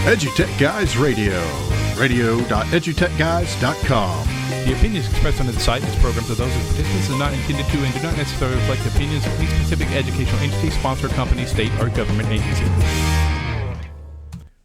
EduTech Guys Radio, radio.edutechguys.com. The opinions expressed on the site and its programs are those of participants and not intended to and do not necessarily reflect the opinions of any specific educational entity, sponsor, company, state, or government agency.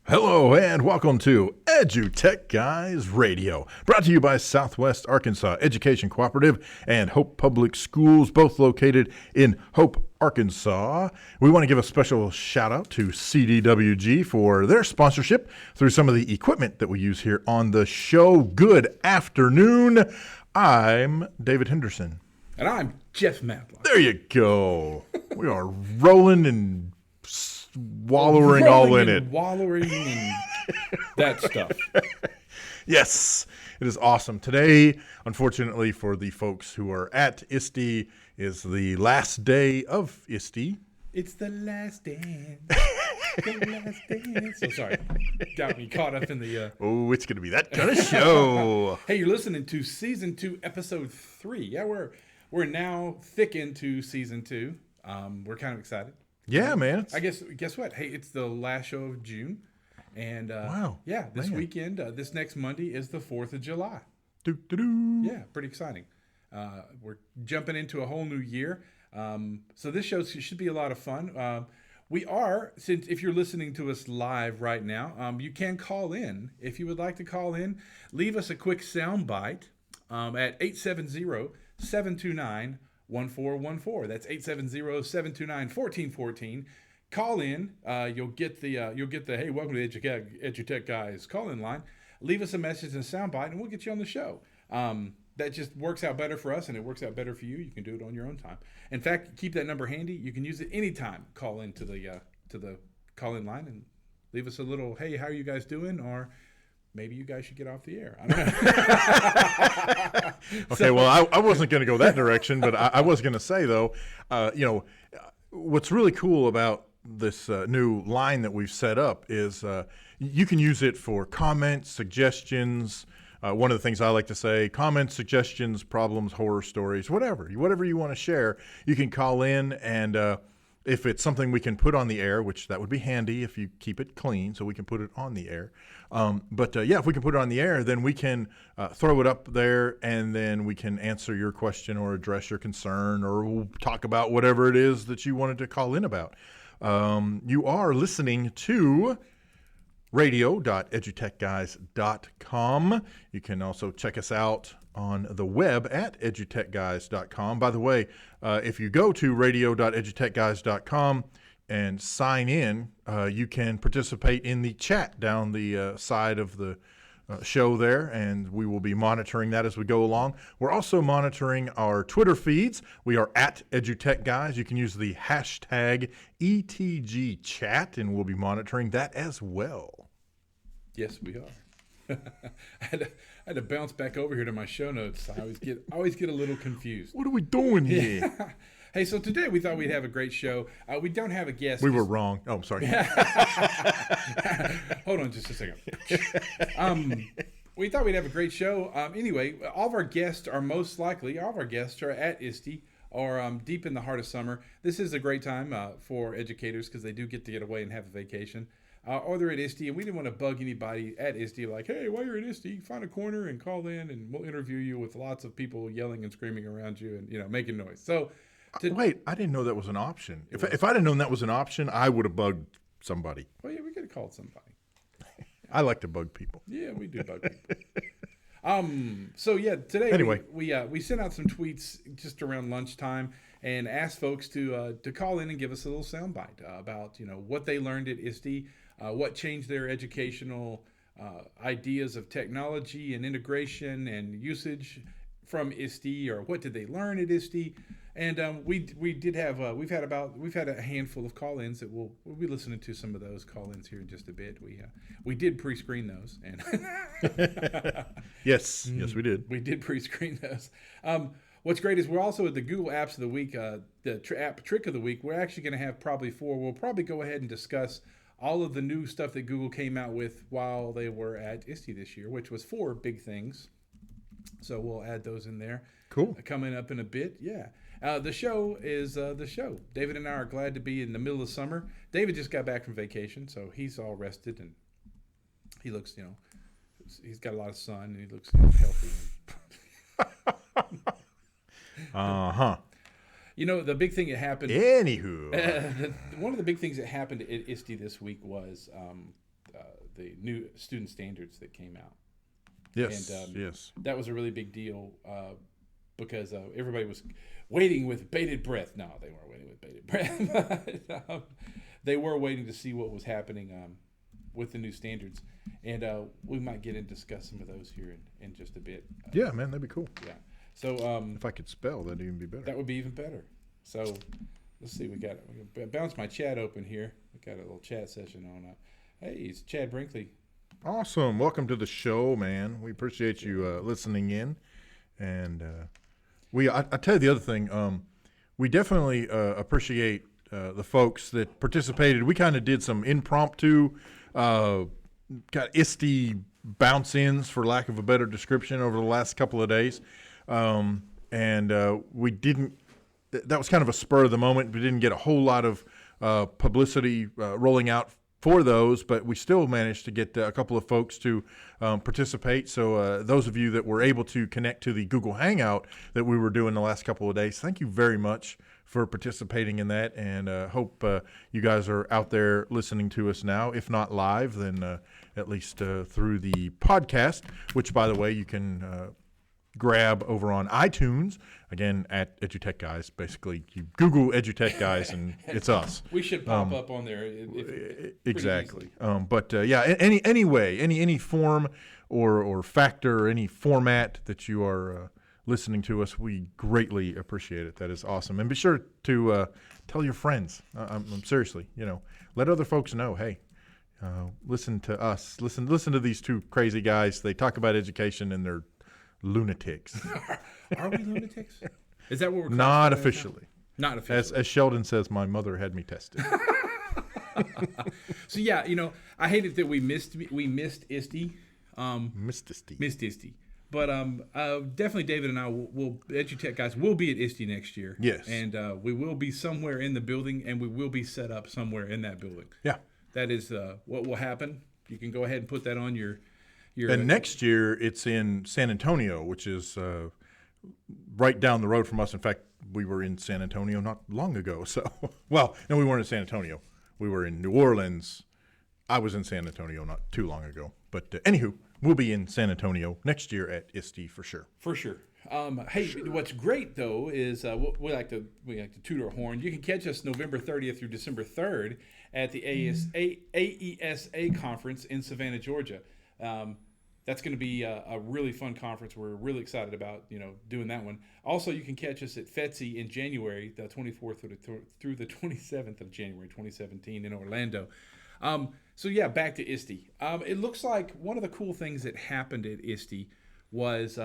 Hello and welcome to EduTech Guys Radio, brought to you by Southwest Arkansas Education Cooperative and Hope Public Schools, both located in Hope, Arkansas. We want to give a special shout out to CDWG for their sponsorship through some of the equipment that we use here on the show. Good afternoon. I'm David Henderson. And I'm Jeff Matlock. There you go. We are rolling and wallowing all in it. Wallowing and that stuff. Yes, it is awesome. Today, unfortunately for the folks who are at ISTE, is the last day of ISTE. It's the last dance. The last dance. So sorry. Got me caught up in the... Oh, it's going to be that kind of show. Hey, you're listening to Season 2, Episode 3. Yeah, we're now thick into Season 2. We're kind of excited. Yeah, man. Guess what? Hey, it's the last show of June. And wow. Yeah, this weekend, this next Monday is the 4th of July. Do. Yeah, pretty exciting. We're jumping into a whole new year. So this show should be a lot of fun. We are, since if you're listening to us live right now, you can call in. If you would like to call in, leave us a quick sound bite at 870-729-1414. That's 870-729-1414. Call in. You'll get the hey, welcome to EduTech Guys call-in line. Leave us a message and a soundbite, and we'll get you on the show. That just works out better for us, and it works out better for you. You can do it on your own time. In fact, keep that number handy. You can use it anytime. Call in to the call-in line and leave us a little, hey, how are you guys doing? Or maybe you guys should get off the air. I don't know. Okay, well, I wasn't going to go that direction, but I was going to say, though, what's really cool about this new line that we've set up is you can use it for comments, suggestions. One of the things I like to say, comments, suggestions, problems, horror stories, whatever you want to share, you can call in, and if it's something we can put on the air, which that would be handy if you keep it clean so we can put it on the air. If we can put it on the air, then we can throw it up there, and then we can answer your question or address your concern, or we'll talk about whatever it is that you wanted to call in about. You are listening to radio.edutechguys.com. You can also check us out on the web at edutechguys.com. By the way, if you go to radio.edutechguys.com and sign in, you can participate in the chat down the side of the show there, and we will be monitoring that as we go along. We're also monitoring our Twitter feeds. We are at EduTechGuys. You can use the hashtag ETGChat, and we'll be monitoring that as well. Yes, we are. I had to bounce back over here to my show notes. I always get a little confused. What are we doing here? Yeah. Hey, so today we thought we'd have a great show. We don't have a guest. We were wrong. Oh, I'm sorry. Hold on just a second. We thought we'd have a great show. Anyway, all of our guests are at ISTE or deep in the heart of summer. This is a great time for educators because they do get to get away and have a vacation. Or they're at ISTE, and we didn't want to bug anybody at ISTE like, hey, while you're at ISTE, find a corner and call in, and we'll interview you with lots of people yelling and screaming around you and making noise. So, wait, I didn't know that was an option. If I'd have known that was an option, I would have bugged somebody. Well, yeah, we could have called somebody. I like to bug people. Yeah, we do bug people. So yeah, today anyway, we sent out some tweets just around lunchtime and asked folks to call in and give us a little soundbite about what they learned at ISTE. What changed their educational ideas of technology and integration and usage from ISTE, or what did they learn at ISTE? And we've had a handful of call-ins that we'll be listening to some of those call-ins here in just a bit. We did pre-screen those, and yes, we did. We did pre-screen those. What's great is we're also at the Google Apps of the Week, the app trick of the week. We're actually going to have probably 4. We'll probably go ahead and discuss all of the new stuff that Google came out with while they were at ISTE this year, which was 4 big things. So we'll add those in there. Cool. Coming up in a bit, yeah. The show is the show. David and I are glad to be in the middle of summer. David just got back from vacation, so he's all rested and He looks, he's got a lot of sun and he looks healthy. Uh-huh. The big thing that happened. Anywho. One of the big things that happened at ISTE this week was the new student standards that came out. Yes, and, yes. That was a really big deal because everybody was waiting with bated breath. No, they weren't waiting with bated breath. But, they were waiting to see what was happening with the new standards. And we might get in and discuss some of those here in just a bit. Yeah, man, that'd be cool. Yeah. So if I could spell, that'd even be better. That would be even better. So let's see. We got bounce my chat open here. We got a little chat session on up. Hey, it's Chad Brinkley. Awesome. Welcome to the show, man. We appreciate you listening in. And I tell you the other thing, we definitely appreciate the folks that participated. We kind of did some impromptu ISTE bounce-ins, for lack of a better description, over the last couple of days. We didn't – that was kind of a spur of the moment. We didn't get a whole lot of publicity rolling out for those, but we still managed to get a couple of folks to participate. So those of you that were able to connect to the Google Hangout that we were doing the last couple of days, thank you very much for participating in that, and hope you guys are out there listening to us now. If not live, then at least through the podcast, which, by the way, you can grab over on iTunes, again, at EduTechGuys. Basically, you Google EduTechGuys, and it's us. We should pop up on there. Exactly. Any form or factor, any format that you are listening to us, we greatly appreciate it. That is awesome. And be sure to tell your friends. I'm seriously, let other folks know, hey, listen to us. Listen to these two crazy guys. They talk about education, and they're lunatics. Are we lunatics? Is that what we're not officially? Not officially. As Sheldon says, my mother had me tested. So yeah, I hated that we missed ISTE. Missed ISTE. Missed ISTE. But definitely David and I will EduTech guys will be at ISTE next year. Yes. And we will be somewhere in the building, and we will be set up somewhere in that building. Yeah. That is what will happen. You can go ahead and put that on your and next year it's in San Antonio, which is right down the road from us. In fact, we were in San Antonio not long ago. So, well, no, we weren't in San Antonio. We were in New Orleans. I was in San Antonio not too long ago. But anywho, we'll be in San Antonio next year at ISTE for sure. For sure. Hey, what's great though is we like to toot our horn. You can catch us November 30th through December 3rd at the AESA conference in Savannah, Georgia. That's going to be a really fun conference. We're really excited about doing that one. Also, you can catch us at FETSI in January, the 24th through the 27th of January 2017 in Orlando. So yeah, back to ISTE. It looks like one of the cool things that happened at ISTE was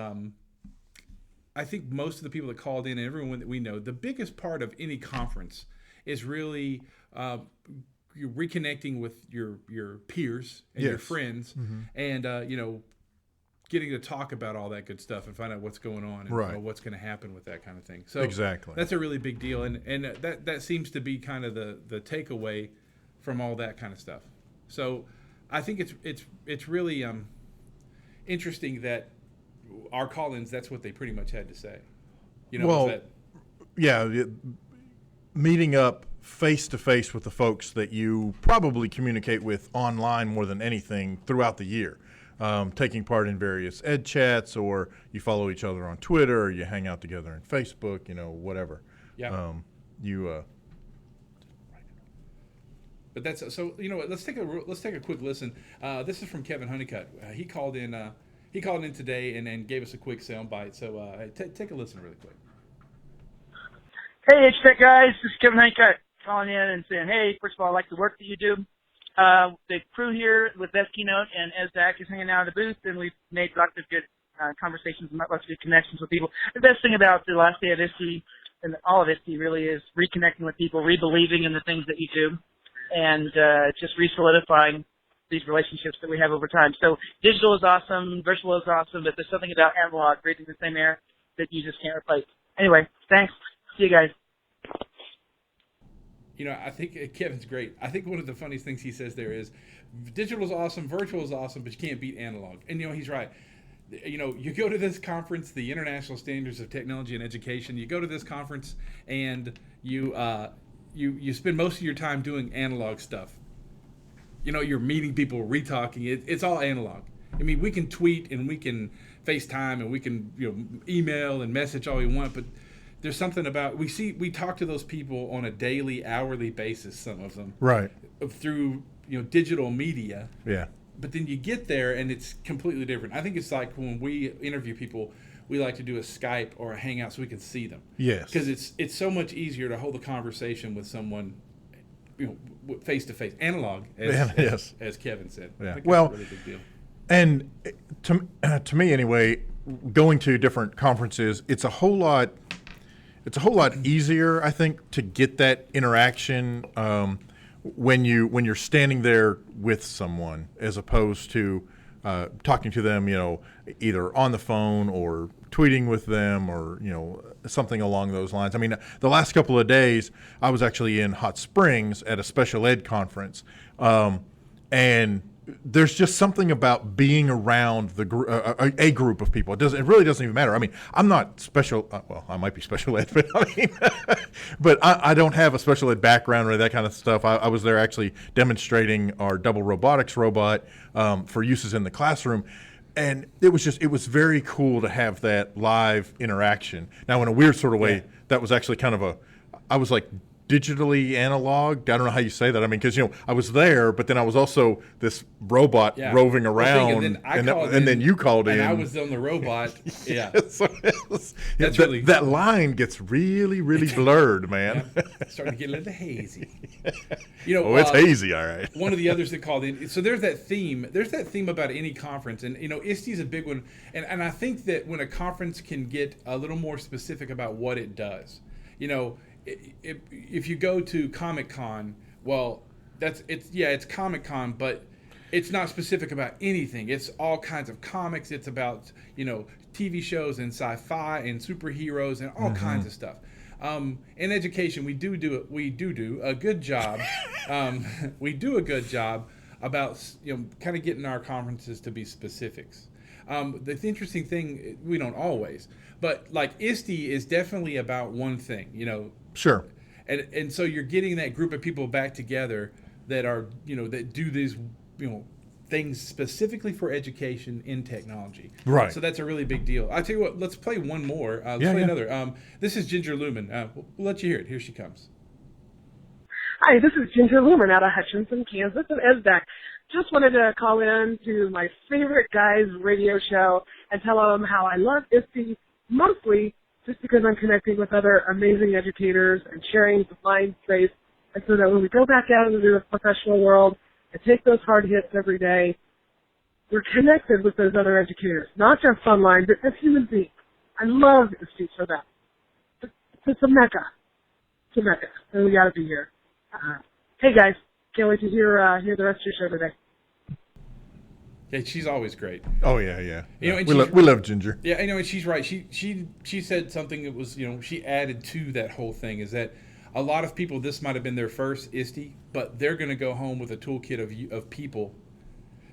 I think most of the people that called in and everyone that we know, the biggest part of any conference is really you're reconnecting with your peers and your friends, and getting to talk about all that good stuff and find out what's going on and what's going to happen with that kind of thing. So exactly, that's a really big deal, and that seems to be kind of the takeaway from all that kind of stuff. So I think it's really interesting that our call-ins, that's what they pretty much had to say. Meeting up face-to-face with the folks that you probably communicate with online more than anything throughout the year, taking part in various ed chats, or you follow each other on Twitter, or you hang out together on Facebook, whatever. Yeah. But that's so. Let's take a quick listen. This is from Kevin Honeycutt. He called in today and gave us a quick sound bite. So take a listen really quick. Hey, EduTechGuys, this is Kevin Honeycutt calling in and saying, hey, first of all, I like the work that you do. The crew here with Best Keynote and as Zach is hanging out in the booth, and we've made lots of good conversations and lots of good connections with people. The best thing about the last day of ISTE and all of ISTE really is reconnecting with people, re-believing in the things that you do, and just re-solidifying these relationships that we have over time. So digital is awesome, virtual is awesome, but there's something about analog, breathing the same air, that you just can't replace. Anyway, thanks. See you guys. I think Kevin's great. I think one of the funniest things he says there is, digital is awesome, virtual is awesome, but you can't beat analog. And he's right. You go to this conference, the International Standards of Technology and Education. You go to this conference and you spend most of your time doing analog stuff. You're meeting people, re-talking. It's all analog. I mean, we can tweet and we can FaceTime and we can email and message all we want, but there's something about we talk to those people on a daily, hourly basis. Some of them, right, through digital media. Yeah. But then you get there and it's completely different. I think it's like when we interview people, we like to do a Skype or a Hangout so we can see them. Yes. Because it's so much easier to hold a conversation with someone, face to face, analog, as Kevin said. Yeah. I think Well, that's a really big deal. And to me anyway, going to different conferences, it's a whole lot easier, I think, to get that interaction when you're standing there with someone, as opposed to talking to them, either on the phone or tweeting with them, or something along those lines. I mean, the last couple of days, I was actually in Hot Springs at a special ed conference, and there's just something about being around a group of people. It really doesn't even matter. I mean, I'm not special. Well, I might be special ed, but but I don't have a special ed background or that kind of stuff. I was there actually demonstrating our double robotics robot for uses in the classroom. And it was very cool to have that live interaction. Now, in a weird sort of way, that was actually kind of I was like digitally analog. I don't know how you say that. I mean, because I was there, but then I was also this robot roving around, and then you called in, and I was on the robot. Yeah, so that's really that line gets really, really blurred, man. Starting to get a little hazy. It's hazy, all right. One of the others that called in. So there's that theme. There's that theme about any conference, and ISTE is a big one. And I think that when a conference can get a little more specific about what it does, if you go to Comic-Con, well, it's Comic-Con, but it's not specific about anything. It's all kinds of comics. It's about TV shows and sci-fi and superheroes and all kinds of stuff. In education, we do a good job. We do a good job about kind of getting our conferences to be specifics. The interesting thing, we don't always, but like ISTE is definitely about one thing, Sure. And so you're getting that group of people back together that are, that do these, things specifically for education in technology. Right. So that's a really big deal. I'll tell you what, let's play one more. Let's play another. This is Ginger Lumen. We'll let you hear it. Here she comes. Hi, this is Ginger Lumen out of Hutchinson, Kansas, and ESDAC. Just wanted to call in to my favorite guys radio show and tell them how I love ISTE, mostly just because I'm connecting with other amazing educators and sharing the mind space, and so that when we go back out into the professional world and take those hard hits every day, we're connected with those other educators, not just online, but as human beings. I love ISTE for that. It's a mecca. It's a mecca, and we got to be here. Hey guys, can't wait to hear the rest of your show today. Yeah, she's always great. Oh yeah. And we love Ginger. Yeah, and she's right. She said something that was, she added to that whole thing, is that a lot of people, this might have been their first ISTE, but they're going to go home with a toolkit of people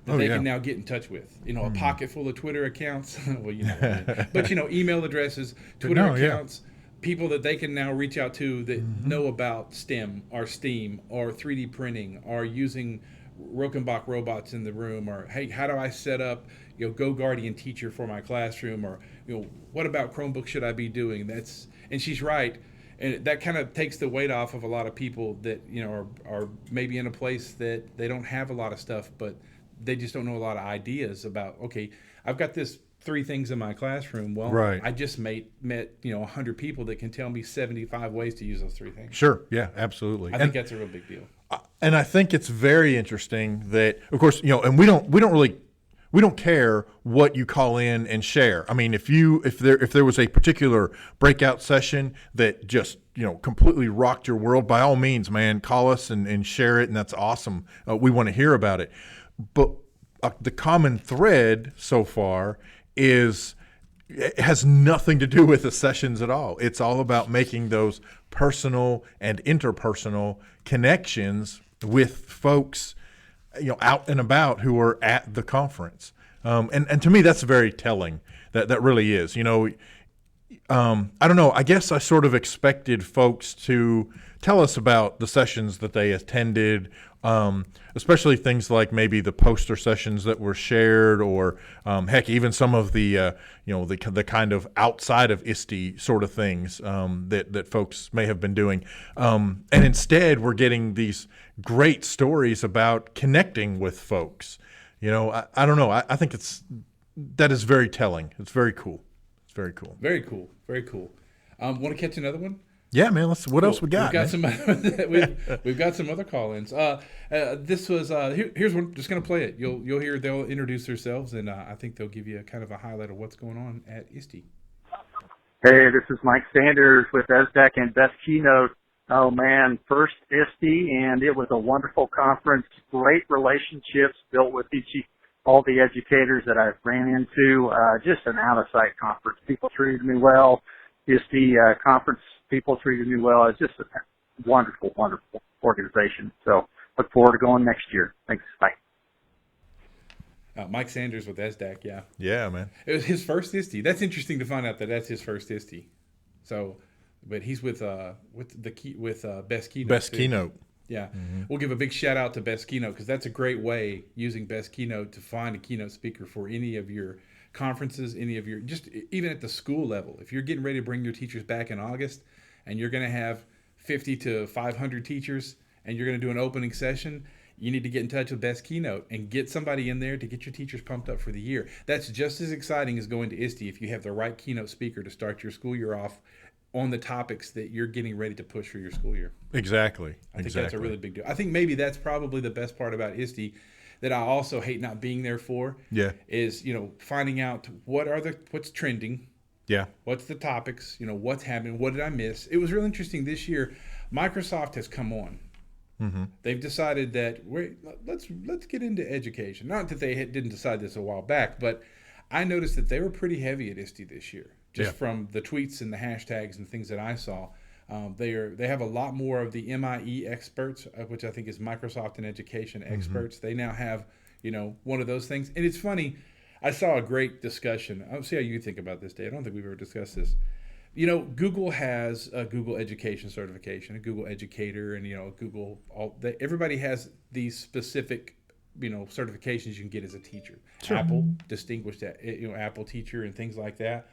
that they can now get in touch with. A pocket full of Twitter accounts. Well, but email addresses, Twitter accounts. People that they can now reach out to that know about STEM or STEAM or 3D printing or using Rokenbach robots in the room, or hey, how do I set up Go Guardian Teacher for my classroom, or what about Chromebook should I be doing? And she's right, and that kind of takes the weight off of a lot of people that are maybe in a place that they don't have a lot of stuff, but they just don't know a lot of ideas about. Okay, I've got this 3 things in my classroom. Well, I just met 100 people that can tell me 75 ways to use those 3 things. Sure, yeah, absolutely. I think that's a real big deal. And I think it's very interesting that, of course, and we don't care what you call in and share. I mean, if there was a particular breakout session that just completely rocked your world, by all means, man, call us and share it, and that's awesome. We want to hear about it. But the common thread so far it has nothing to do with the sessions at all. It's all about making those personal and interpersonal connections with folks, out and about who are at the conference. And to me, that's very telling. That really is. I don't know. I guess I sort of expected folks to tell us about the sessions that they attended, especially things like maybe the poster sessions that were shared, or heck, even some of the the kind of outside of ISTE sort of things that folks may have been doing. And instead, we're getting these great stories about connecting with folks. I don't know. I think that is very telling. It's very cool. It's very cool. Very cool. Very cool. Want to catch another one? Yeah, man. What else we got? We've got some other call-ins. This was here's one. Just gonna play it. You'll hear. They'll introduce themselves, and I think they'll give you a kind of a highlight of what's going on at ISTE. Hey, this is Mike Sanders with EduTech and Best Keynote. Oh man, first ISTE, and it was a wonderful conference. Great relationships built with all the educators that I've ran into. Just an out-of-sight conference. People treated me well. ISTE conference, people treated me well. It's just a wonderful, wonderful organization. So look forward to going next year. Thanks. Bye. Mike Sanders with SDAC, yeah. Yeah, man. It was his first ISTE. That's interesting to find out that that's his first ISTE. So, but he's with Best Keynote. Best too. Keynote. Yeah. Mm-hmm. We'll give a big shout out to Best Keynote, because that's a great way, using Best Keynote, to find a keynote speaker for any of your conferences, any of your, just even at the school level. If you're getting ready to bring your teachers back in August, and you're going to have 50 to 500 teachers, and you're going to do an opening session, you need to get in touch with Best Keynote and get somebody in there to get your teachers pumped up for the year. That's just as exciting as going to ISTE if you have the right keynote speaker to start your school year off on the topics that you're getting ready to push for your school year. Exactly. I think that's a really big deal. I think maybe that's probably the best part about ISTE that I also hate not being there for. Yeah. Is, finding out what's trending. Yeah. What's the topics, what's happening, what did I miss? It was really interesting this year. Microsoft has come on. Mm-hmm. They've decided that let's get into education. Not that they didn't decide this a while back, but I noticed that they were pretty heavy at ISTE this year. Just from the tweets and the hashtags and things that I saw. They have a lot more of the MIE experts, which I think is Microsoft and Education experts. Mm-hmm. They now have, one of those things. And it's funny, I saw a great discussion. I'll see how you think about this, Dave. I don't think we've ever discussed this. Google has a Google Education certification, a Google Educator, and everybody has these specific certifications you can get as a teacher. Sure. Apple, distinguished Apple teacher, and things like that.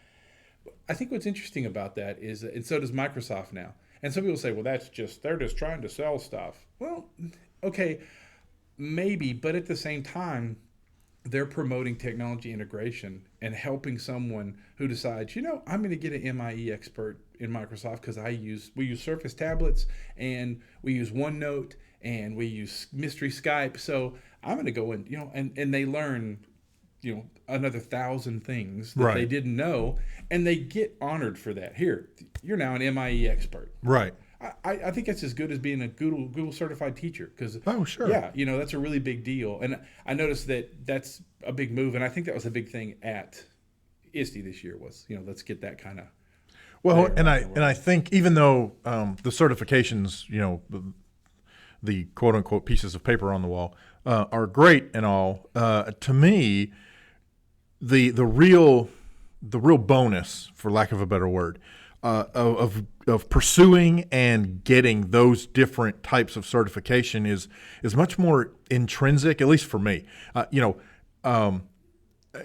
I think what's interesting about that is, and so does Microsoft now. And some people say, well, they're just trying to sell stuff. Well, okay, maybe, but at the same time, they're promoting technology integration and helping someone who decides, I'm going to get an MIE expert in Microsoft because we use Surface tablets, and we use OneNote, and we use Mystery Skype. So I'm going to go and they learn another 1,000 things that they didn't know, and they get honored for that. Here, you're now an MIE expert. Right. I think that's as good as being a Google certified teacher, because sure. Yeah, that's a really big deal. And I noticed that that's a big move, and I think that was a big thing at ISTE this year was, let's get that kind of. Well, and I think even though the certifications, the quote unquote pieces of paper on the wall are great and all, to me, the real bonus, for lack of a better word, of pursuing and getting those different types of certification is much more intrinsic, at least for me. And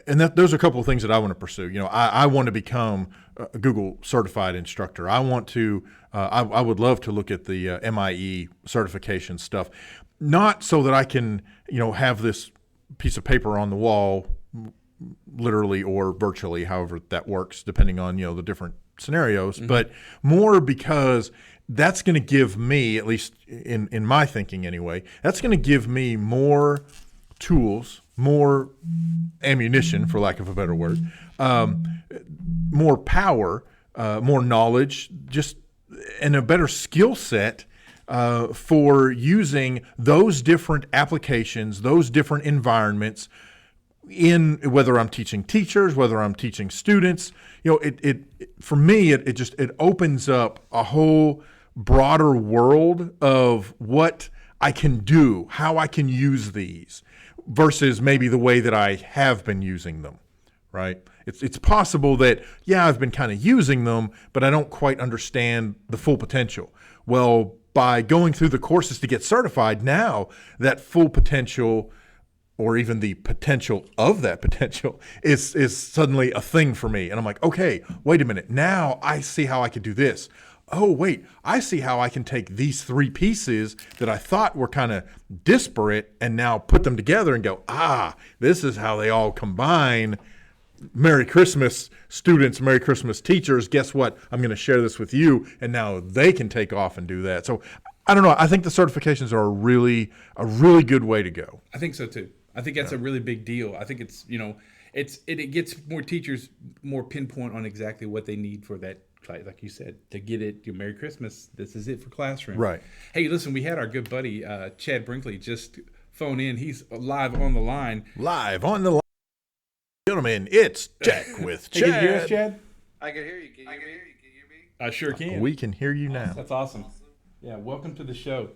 there's a couple of things that I want to pursue. I want to become a Google certified instructor. I want to. I would love to look at the MIE certification stuff, not so that I can have this piece of paper on the wall, literally or virtually, however that works, depending on the different scenarios, but more because that's going to give me, at least in my thinking anyway, that's going to give me more tools, more ammunition, for lack of a better word, more power, more knowledge, and a better skill set for using those different applications, those different environments, in whether I'm teaching teachers, whether I'm teaching students. It for me, it opens up a whole broader world of what I can do, how I can use these, versus maybe the way that I have been using them, right? It's possible that, yeah, I've been kind of using them, but I don't quite understand the full potential. Well, by going through the courses to get certified, now that full potential, or even the potential of that potential, is suddenly a thing for me. And I'm like, okay, wait a minute. Now I see how I can do this. Oh, wait, I see how I can take these three pieces that I thought were kind of disparate and now put them together and go, this is how they all combine. Merry Christmas, students, Merry Christmas, teachers. Guess what? I'm going to share this with you, and now they can take off and do that. So I don't know. I think the certifications are a really good way to go. I think so too. I think that's a really big deal. I think it's, it gets more teachers more pinpoint on exactly what they need for that, like you said, to get it. Merry Christmas. This is it for classroom. Right. Hey, listen, we had our good buddy Chad Brinkley just phone in. He's live on the line. Live on the line. Gentlemen, it's Jack with Chad. Hey, can you hear us, Chad? I can hear you. Can you hear me? I sure can. We can hear you now. That's awesome. Yeah, welcome to the show.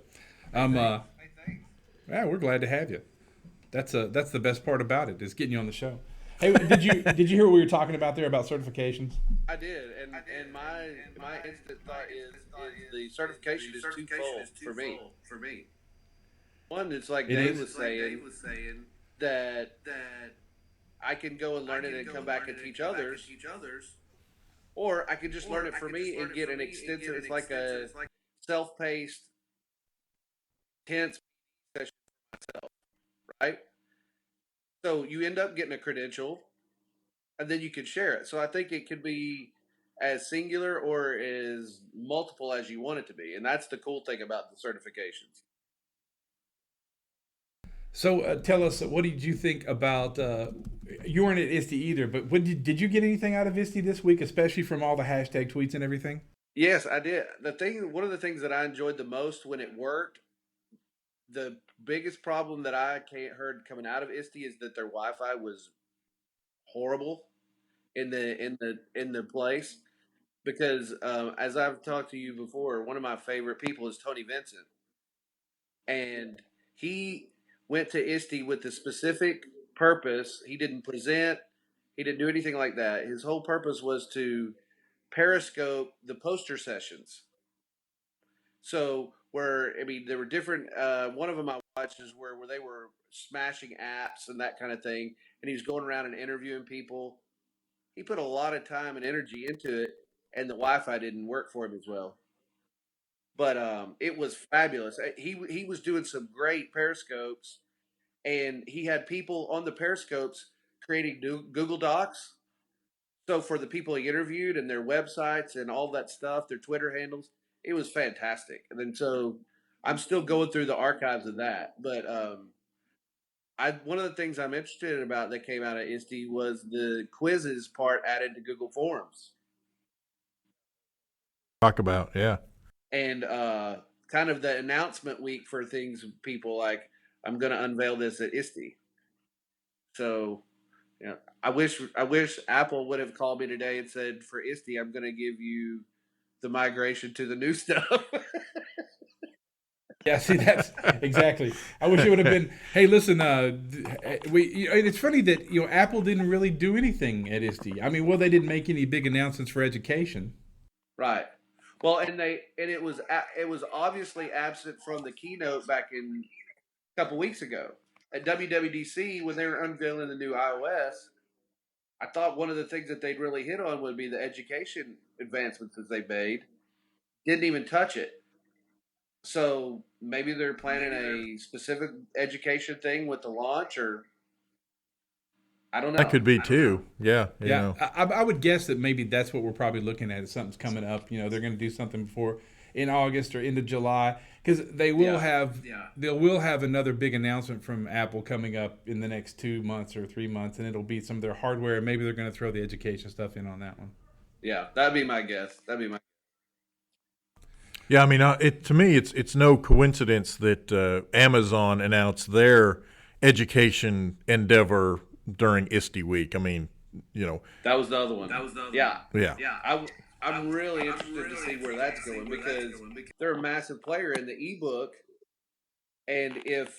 Thanks. Yeah, we're glad to have you. That's the best part about it, is getting you on the show. Hey, did you hear what we were talking about there about certifications? I did, and my instant thought is the certification is twofold for me. One, it's like Dave was saying that I can go and learn it and come back and teach others, or I can just learn it for me and get an extensive. It's like a self-paced, intense session for myself, right? So you end up getting a credential, and then you can share it. So I think it could be as singular or as multiple as you want it to be, and that's the cool thing about the certifications. So tell us, what did you think about? You weren't at ISTE either, but did you get anything out of ISTE this week, especially from all the hashtag tweets and everything? Yes, I did. One of the things that I enjoyed the most when it worked, the biggest problem that I heard coming out of ISTE is that their Wi-Fi was horrible in the place, because as I've talked to you before, one of my favorite people is Tony Vincent, and he went to ISTE with the specific purpose. He didn't present. He didn't do anything like that. His whole purpose was to periscope the poster sessions. So there were different, one of them I watched is where they were smashing apps and that kind of thing. And he was going around and interviewing people. He put a lot of time and energy into it, and the Wi-Fi didn't work for him as well. But it was fabulous. He was doing some great periscopes, and he had people on the periscopes creating new Google Docs. So for the people he interviewed and their websites and all that stuff, their Twitter handles, it was fantastic. And then so I'm still going through the archives of that. But one of the things I'm interested about that came out of ISTE was the quizzes part added to Google Forms. Talk about, yeah. And kind of the announcement week for things, people like, I'm going to unveil this at ISTE. So, I wish Apple would have called me today and said, for ISTE, I'm going to give you the migration to the new stuff. Yeah, see, that's exactly. I wish it would have been. Hey, listen, it's funny that Apple didn't really do anything at ISTE. I mean, they didn't make any big announcements for education. Right. Well, and it was obviously absent from the keynote back in a couple weeks ago at WWDC when they were unveiling the new iOS. I thought one of the things that they'd really hit on would be the education advancements that they made. Didn't even touch it. So maybe they're planning a specific education thing with the launch, or I don't know. That could be too. Yeah. I would guess that maybe that's what we're probably looking at. Is something's coming up. They're going to do something in August or into July, because they will have another big announcement from Apple coming up in the next 2 months or 3 months, and it'll be some of their hardware. And maybe they're going to throw the education stuff in on that one. Yeah, that'd be my guess. Yeah, I mean, to me, it's no coincidence that Amazon announced their education endeavor during ISTE week. I mean, that was the other one. Yeah. I'm really interested to see where that's going because they're a massive player in the ebook, and if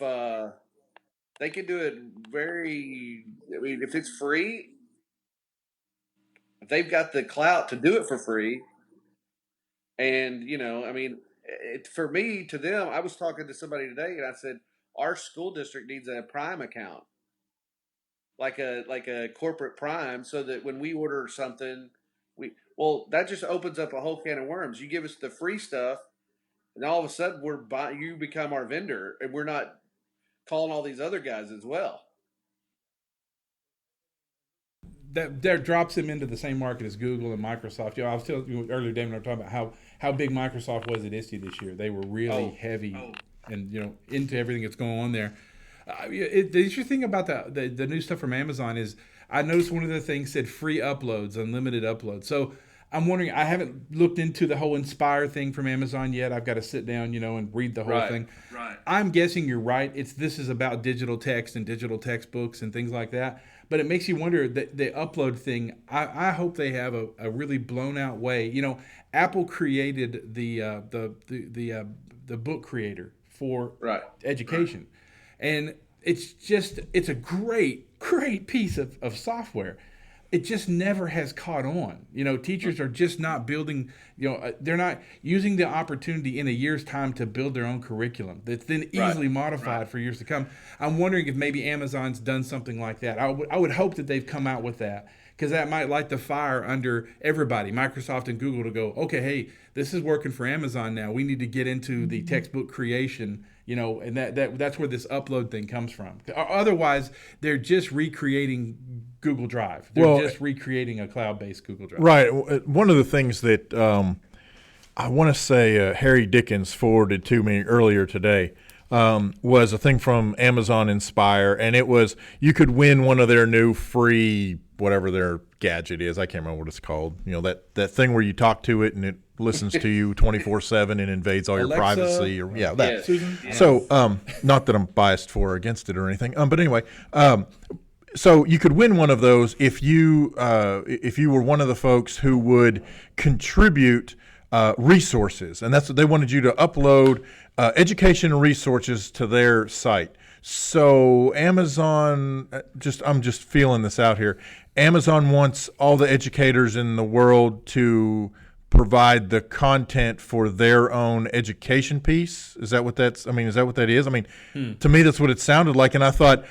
they can do it very, I mean, if it's free, if they've got the clout to do it for free, and I mean, for me, to them, I was talking to somebody today, and I said our school district needs a Prime account, like a corporate Prime, so that when we order something, that just opens up a whole can of worms. You give us the free stuff, and all of a sudden you become our vendor, and we're not calling all these other guys as well. That drops them into the same market as Google and Microsoft. I was telling you earlier, David, I was talking about how big Microsoft was at ISTE this year. They were really heavy and into everything that's going on there. The interesting thing about the new stuff from Amazon is I noticed one of the things said free uploads, unlimited uploads. So I'm wondering, I haven't looked into the whole Inspire thing from Amazon yet. I've got to sit down, and read the whole thing. Right. I'm guessing you're right. This is about digital text and digital textbooks and things like that. But it makes you wonder that the upload thing. I hope they have a really blown out way. Apple created the book creator for education, and it's a great piece of software. It just never has caught on. Teachers are just not building, they're not using the opportunity in a year's time to build their own curriculum that's then easily modified for years to come. I'm wondering if maybe Amazon's done something like that. I would hope that they've come out with that, because that might light the fire under everybody, Microsoft and Google, to go, okay, hey, this is working for Amazon now. We need to get into the textbook creation, and that's where this upload thing comes from. Otherwise, they're just recreating Google Drive. They're just recreating a cloud-based Google Drive. Right. One of the things that I want to say Harry Dickens forwarded to me earlier today was a thing from Amazon Inspire, and it was you could win one of their new free whatever their gadget is. I can't remember what it's called. That thing where you talk to it and it listens to you 24/7 and invades all your privacy. That. Susan? So, not that I'm biased for or against it or anything. But anyway, so you could win one of those if you were one of the folks who would contribute resources, and that's what they wanted you to upload educational resources to their site. So Amazon, I'm just feeling this out here. Amazon wants all the educators in the world to provide the content for their own education piece. Is that what that is? To me, that's what it sounded like. And I thought,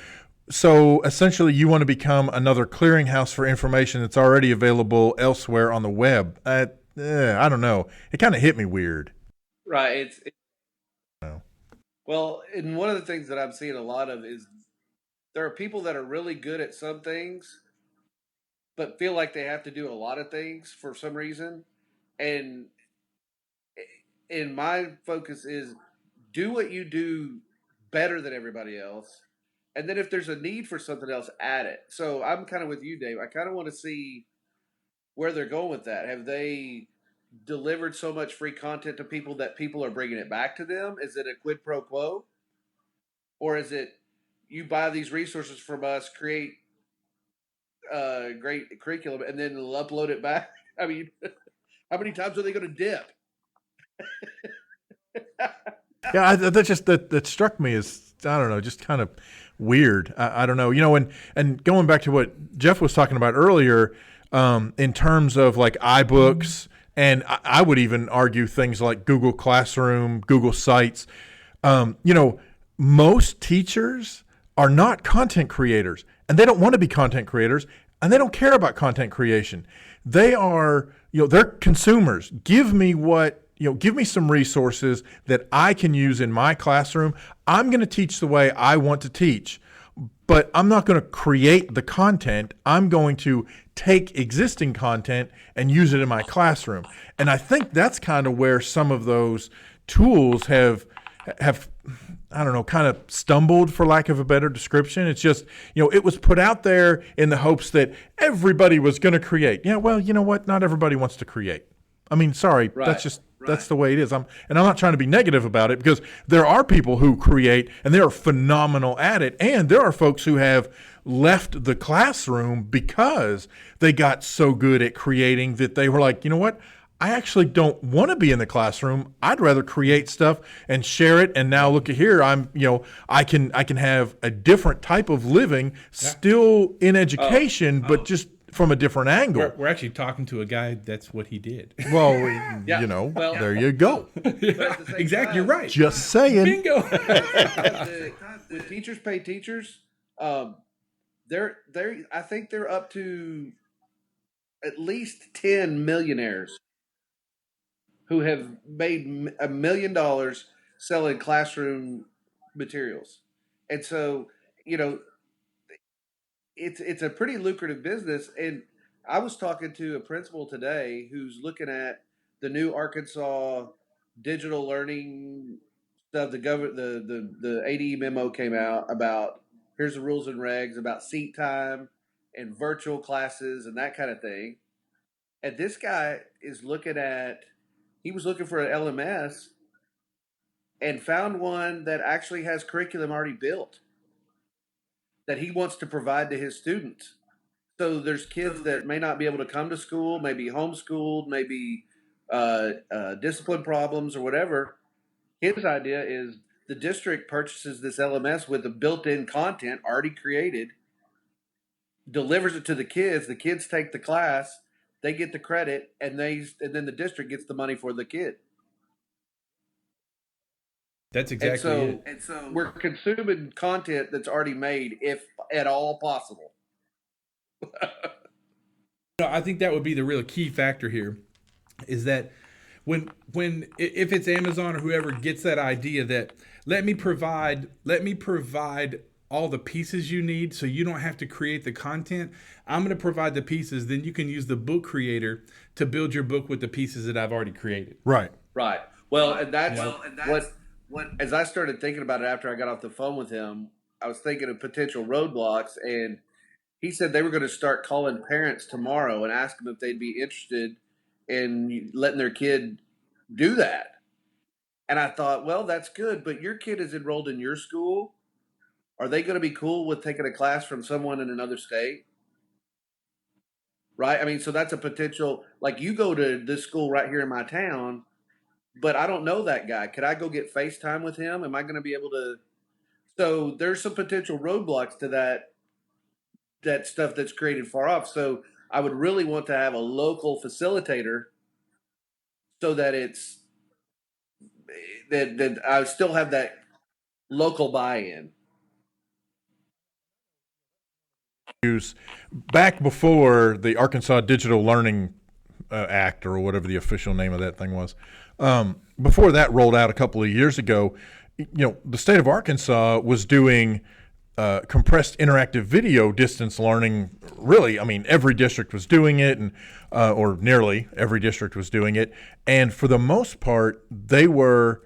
so essentially you want to become another clearinghouse for information that's already available elsewhere on the web. I don't know. It kind of hit me weird. Right. Well, and one of the things that I'm seeing a lot of is there are people that are really good at some things, but feel like they have to do a lot of things for some reason. And my focus is do what you do better than everybody else. And then if there's a need for something else, add it. So I'm kind of with you, Dave. I kind of want to see where they're going with that. Have they delivered so much free content to people that people are bringing it back to them? Is it a quid pro quo? Or is it you buy these resources from us, create a great curriculum, and then they'll upload it back? I mean, how many times are they going to dip? Yeah, that struck me as, I don't know, just kind of weird. I don't know, and going back to what Jeff was talking about earlier, in terms of like iBooks, and I would even argue things like Google Classroom, Google Sites. Most teachers are not content creators, and they don't want to be content creators, and they don't care about content creation. They are, they're consumers. Give me some resources that I can use in my classroom. I'm going to teach the way I want to teach, but I'm not going to create the content. I'm going to take existing content and use it in my classroom. And I think that's kind of where some of those tools have I don't know, kind of stumbled, for lack of a better description. It's just, it was put out there in the hopes that everybody was going to create. Yeah, well, you know what? Not everybody wants to create. I mean, sorry, that's the way it is. I'm not trying to be negative about it, because there are people who create and they are phenomenal at it. And there are folks who have left the classroom because they got so good at creating that they were like, you know what? I actually don't want to be in the classroom. I'd rather create stuff and share it. And now look at here, I can have a different type of living, still in education, but just from a different angle. We're actually talking to a guy that's what he did. Well, Well, there you go. But at the same Exactly, time, you're right. Just saying. Bingo. When teachers pay teachers, I think they're up to at least 10 millionaires who have made $1 million selling classroom materials. And so, it's a pretty lucrative business. And I was talking to a principal today who's looking at the new Arkansas digital learning stuff. The ADE memo came out about here's the rules and regs about seat time and virtual classes and that kind of thing. And this guy he was looking for an LMS and found one that actually has curriculum already built that he wants to provide to his students. So there's kids that may not be able to come to school, maybe homeschooled, maybe discipline problems or whatever. His idea is the district purchases this LMS with the built-in content already created, delivers it to the kids take the class, they get the credit, and then the district gets the money for the kid. That's exactly it. And so we're consuming content that's already made, if at all possible. I think that would be the real key factor here, is that if it's Amazon or whoever gets that idea that let me provide all the pieces you need so you don't have to create the content. I'm going to provide the pieces, then you can use the book creator to build your book with the pieces that I've already created. Right. Well, and that's what as I started thinking about it after I got off the phone with him, I was thinking of potential roadblocks, and he said they were going to start calling parents tomorrow and ask them if they'd be interested in letting their kid do that. And I thought, well, that's good, but your kid is enrolled in your school. Are they going to be cool with taking a class from someone in another state? Right? I mean, so that's a potential, like you go to this school right here in my town, but I don't know that guy. Could I go get FaceTime with him? Am I going to be able to? So there's some potential roadblocks to that stuff that's created far off. So I would really want to have a local facilitator so that it's that I still have that local buy-in. Back before the Arkansas Digital Learning Act, or whatever the official name of that thing was, before that rolled out a couple of years ago, the state of Arkansas was doing compressed interactive video distance learning. Really, I mean, every district was doing it, and or nearly every district was doing it. And for the most part, they were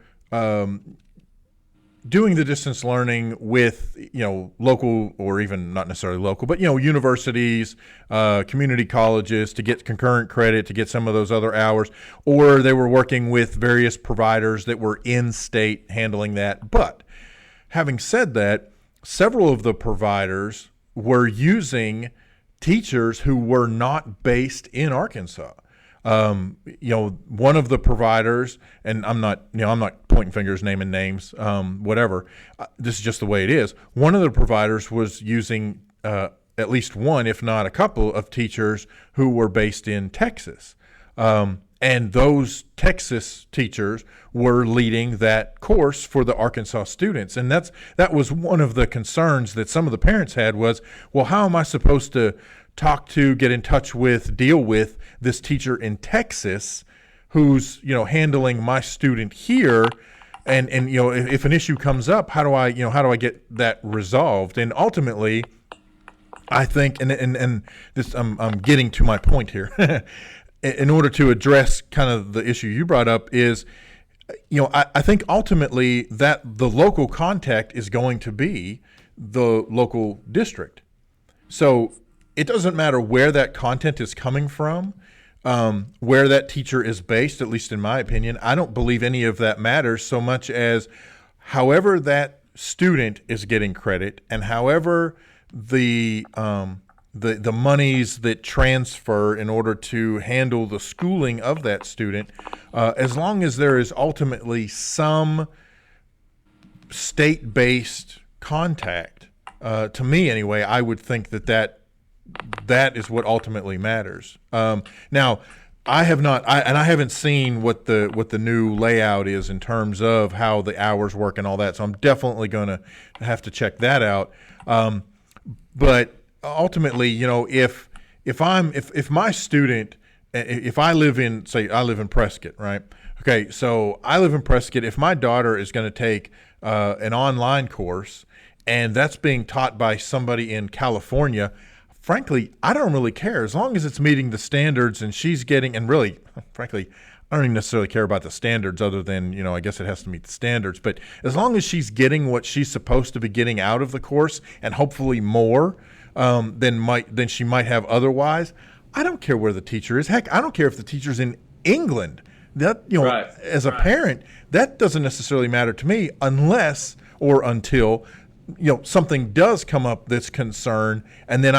doing the distance learning with, local, or even not necessarily local, but, universities, community colleges to get concurrent credit, to get some of those other hours, or they were working with various providers that were in state handling that. But having said that, several of the providers were using teachers who were not based in Arkansas. One of the providers, and I'm not pointing fingers, naming names, whatever. This is just the way it is. One of the providers was using at least one, if not a couple, of teachers who were based in Texas. And those Texas teachers were leading that course for the Arkansas students. And that was one of the concerns that some of the parents had was, well, how am I supposed to get in touch with, deal with this teacher in Texas who's, handling my student here? And if an issue comes up, how do I get that resolved? And ultimately, I think, and this, I'm getting to my point here. In order to address kind of the issue you brought up is, I think ultimately that the local contact is going to be the local district. So it doesn't matter where that content is coming from, where that teacher is based, at least in my opinion. I don't believe any of that matters so much as however that student is getting credit and however the the monies that transfer in order to handle the schooling of that student, as long as there is ultimately some state-based contact, to me anyway, I would think that is what ultimately matters. Now, I haven't seen what the new layout is in terms of how the hours work and all that. So I'm definitely going to have to check that out. But ultimately, if my student, if I live in Prescott, right? Okay, so I live in Prescott. If my daughter is going to take an online course and that's being taught by somebody in California, frankly, I don't really care as long as it's meeting the standards and she's getting, and really, frankly, I don't even necessarily care about the standards other than, I guess it has to meet the standards. But as long as she's getting what she's supposed to be getting out of the course and hopefully more than she might have otherwise, I don't care where the teacher is. Heck, I don't care if the teacher's in England. That, as a parent, that doesn't necessarily matter to me unless or until something does come up that's concern, and then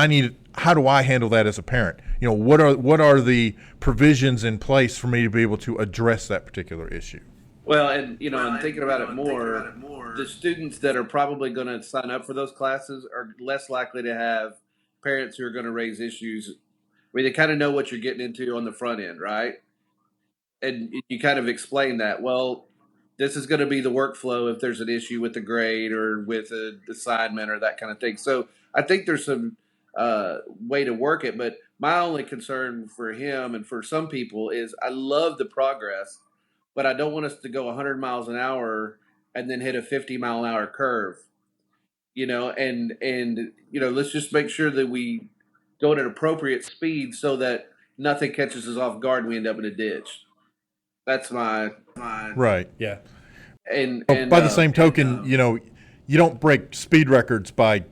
how do I handle that as a parent? What are the provisions in place for me to be able to address that particular issue? Well, and I'm thinking about it more. The students that are probably going to sign up for those classes are less likely to have parents who are going to raise issues. I mean, they kind of know what you're getting into on the front end, right? And you kind of explain that. Well, this is going to be the workflow if there's an issue with the grade or with an assignment or that kind of thing. So I think there's some way to work it. But my only concern for him and for some people is I love the progress, but I don't want us to go 100 miles an hour and then hit a 50-mile-an-hour curve. Let's just make sure that we go at an appropriate speed so that nothing catches us off guard and we end up in a ditch. That's my right. Yeah. And by the same token, you don't break speed records by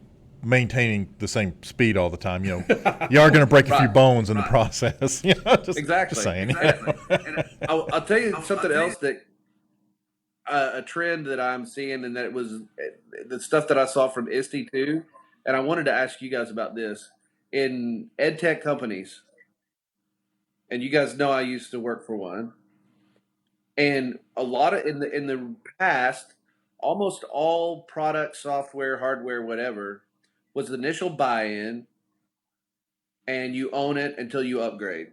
maintaining the same speed all the time. You are going to break a few bones in the process. Exactly. Just saying. Exactly. And I'll tell you something else that a trend that I'm seeing, and that it was the stuff that I saw from ISTE too. And I wanted to ask you guys about this in ed tech companies. And you guys know I used to work for one. And a lot of in the past, almost all product, software, hardware, whatever, was the initial buy-in, and you own it until you upgrade.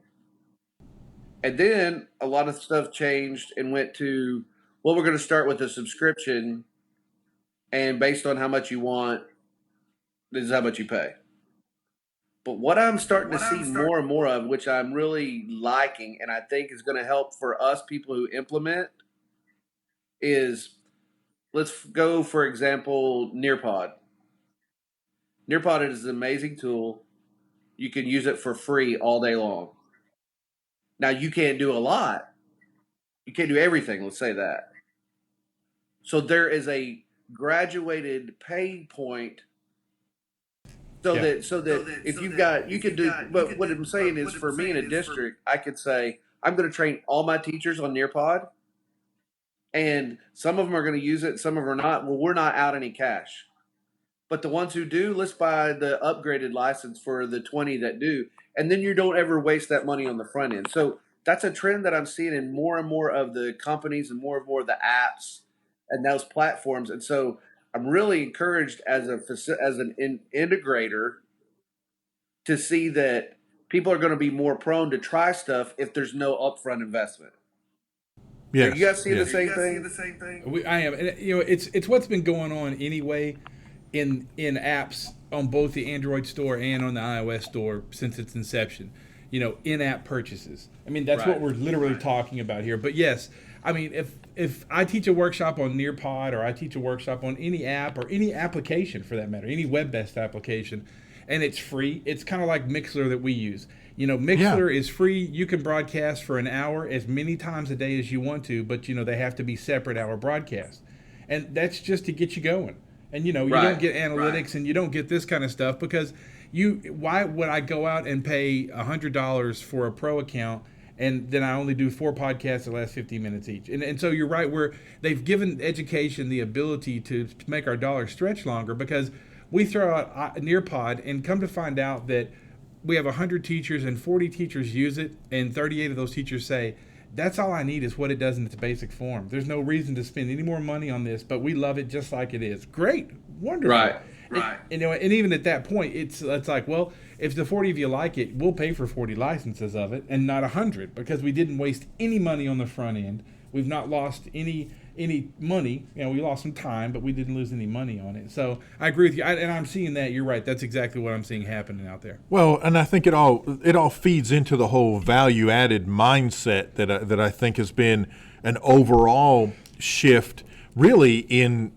And then a lot of stuff changed and went to, well, we're going to start with a subscription, and based on how much you want, this is how much you pay. But what I'm starting to see more and more of, which I'm really liking and I think is going to help for us people who implement, is let's go, for example, Nearpod. Nearpod is an amazing tool. You can use it for free all day long. Now, you can't do a lot. You can't do everything, let's say that. So there is a graduated pay point So that if you've got, you can do, but what I'm saying is for me in a district, I could say, I'm going to train all my teachers on Nearpod, and some of them are going to use it, some of them are not. Well, we're not out any cash. But the ones who do, let's buy the upgraded license for the 20 that do, and then you don't ever waste that money on the front end. So that's a trend that I'm seeing in more and more of the companies and more of the apps and those platforms. And so I'm really encouraged as an integrator to see that people are going to be more prone to try stuff if there's no upfront investment. Yes. You guys see the same thing? I am, and it's what's been going on anyway in apps on both the Android store and on the iOS store since its inception. In-app purchases. I mean, that's what we're literally talking about here. But yes, I mean, if I teach a workshop on Nearpod, or I teach a workshop on any app or any application for that matter, any web-based application, and it's free, it's kind of like Mixler that we use. Mixler is free. You can broadcast for an hour as many times a day as you want to, but they have to be separate hour broadcasts. And that's just to get you going. And you don't get analytics and you don't get this kind of stuff because why would I go out and pay $100 for a pro account and then I only do 4 podcasts that last 15 minutes each? And so you're right, where they've given education the ability to make our dollar stretch longer, because We throw out Nearpod and come to find out that we have 100 teachers and 40 teachers use it, and 38 of those teachers say, that's all I need is what it does in its basic form. There's no reason to spend any more money on this, but we love it just like it is. Great. Wonderful. Right. And even at that point, it's like, well, if the 40 of you like it, we'll pay for 40 licenses of it and not 100, because we didn't waste any money on the front end. We've not lost any money. We lost some time, but we didn't lose any money on it. So I agree with you, and I'm seeing that. You're right. That's exactly what I'm seeing happening out there. Well, and I think it all feeds into the whole value added mindset that I think has been an overall shift, really in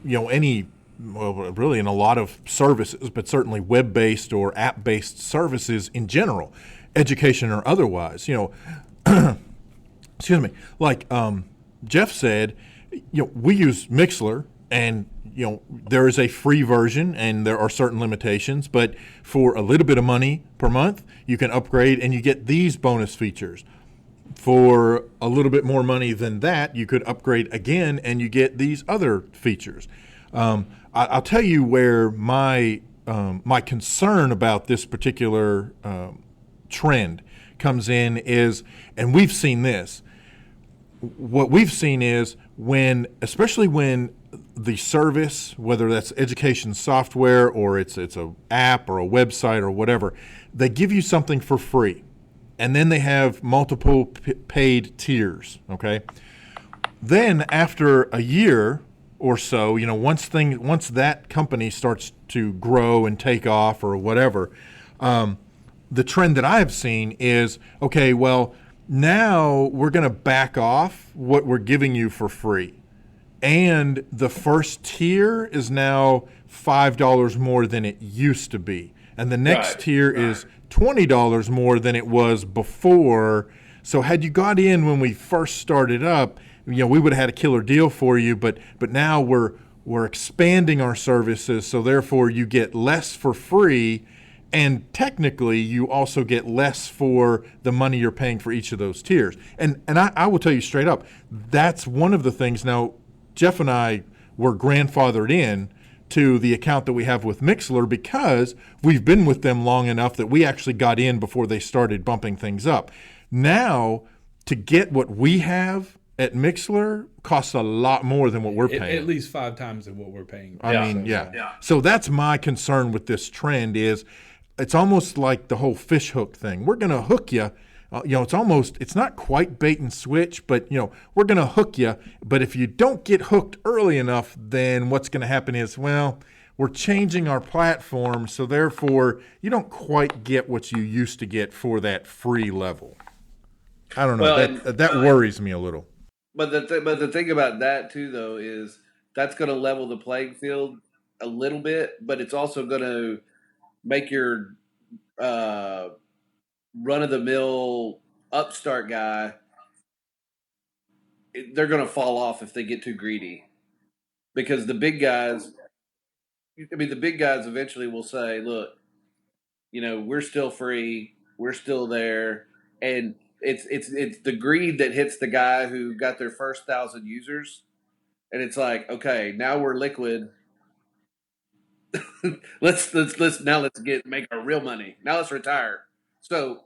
really in a lot of services, but certainly web-based or app-based services in general, education or otherwise. Excuse me. Like Jeff said, we use Mixler, and there is a free version, and there are certain limitations. But for a little bit of money per month, you can upgrade, and you get these bonus features. For a little bit more money than that, you could upgrade again, and you get these other features. I'll tell you where my concern about this particular trend comes in is, and we've seen this. What we've seen is especially when the service, whether that's education software or it's a app or a website or whatever, they give you something for free, and then they have multiple paid tiers. Okay, then after a year or so, once that company starts to grow and take off or whatever, the trend that I've seen is, okay, well, now we're going to back off what we're giving you for free. And the first tier is now $5 more than it used to be. And the next tier is $20 more than it was before. So had you got in when we first started up, we would have had a killer deal for you, but now we're expanding our services, so therefore you get less for free. And technically, you also get less for the money you're paying for each of those tiers. And I will tell you straight up, that's one of the things. Now, Jeff and I were grandfathered in to the account that we have with Mixler because we've been with them long enough that we actually got in before they started bumping things up. Now, to get what we have at Mixler costs a lot more than what we're paying. At least 5 times than what we're paying. So that's my concern with this trend is, it's almost like the whole fish hook thing. We're going to hook you. It's not quite bait and switch, but, we're going to hook you. But if you don't get hooked early enough, then what's going to happen is, well, we're changing our platform, so therefore you don't quite get what you used to get for that free level. I don't know. That worries me a little. But the thing about that, too, though, is that's going to level the playing field a little bit, but it's also going to make your run-of-the-mill upstart guy, they're going to fall off if they get too greedy. Because the big guys eventually will say, look, we're still free, we're still there, and it's the greed that hits the guy who got their first 1,000 users, and it's like, okay, now we're liquid. let's make our real money. Now let's retire. So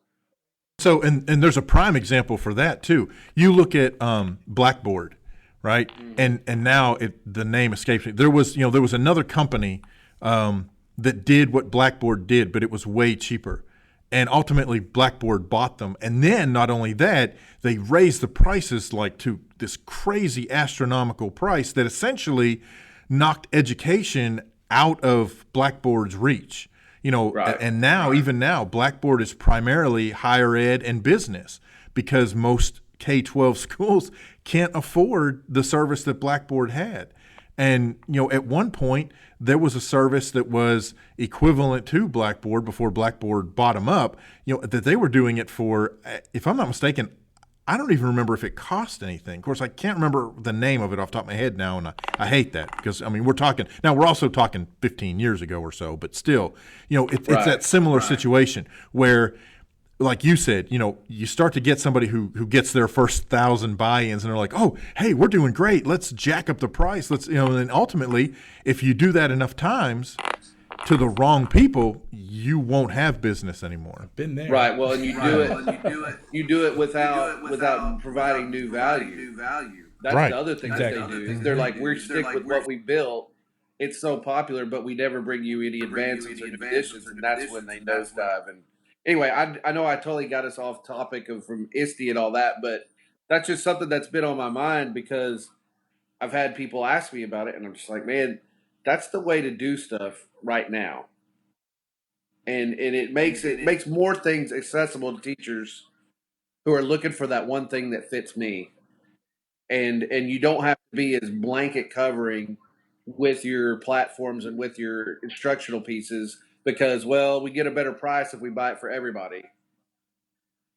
and there's a prime example for that too. You look at Blackboard, right? Mm-hmm. And now the name escapes me. There was another company that did what Blackboard did, but it was way cheaper. And ultimately Blackboard bought them. And then not only that, they raised the prices like to this crazy astronomical price that essentially knocked education out of Blackboard's reach, and now, Blackboard is primarily higher ed and business because most K-12 schools can't afford the service that Blackboard had. And, at one point, there was a service that was equivalent to Blackboard before Blackboard bought them up, that they were doing it for, if I'm not mistaken, I don't even remember if it cost anything. Of course, I can't remember the name of it off the top of my head now, and I hate that because, we're also talking 15 years ago or so, but still, it's that similar situation where like you said, you start to get somebody who gets their first 1,000 buy-ins, and they're like, oh, hey, we're doing great. Let's jack up the price. And then ultimately, if you do that enough times to the wrong people, you won't have business anymore. Been there. Right. Well, and you do it without providing new value. That's Right. the other thing Exactly. that they do. Is they're like, we stick with what we built. It's so popular, but we never bring you any advances or new additions, and that's when they nosedive. And anyway, I know I totally got us off topic from ISTE and all that, but that's just something that's been on my mind because I've had people ask me about it, and I'm just like, man, that's the way to do stuff right now. And it makes more things accessible to teachers who are looking for that one thing that fits me. And you don't have to be as blanket covering with your platforms and with your instructional pieces because, well, we get a better price if we buy it for everybody.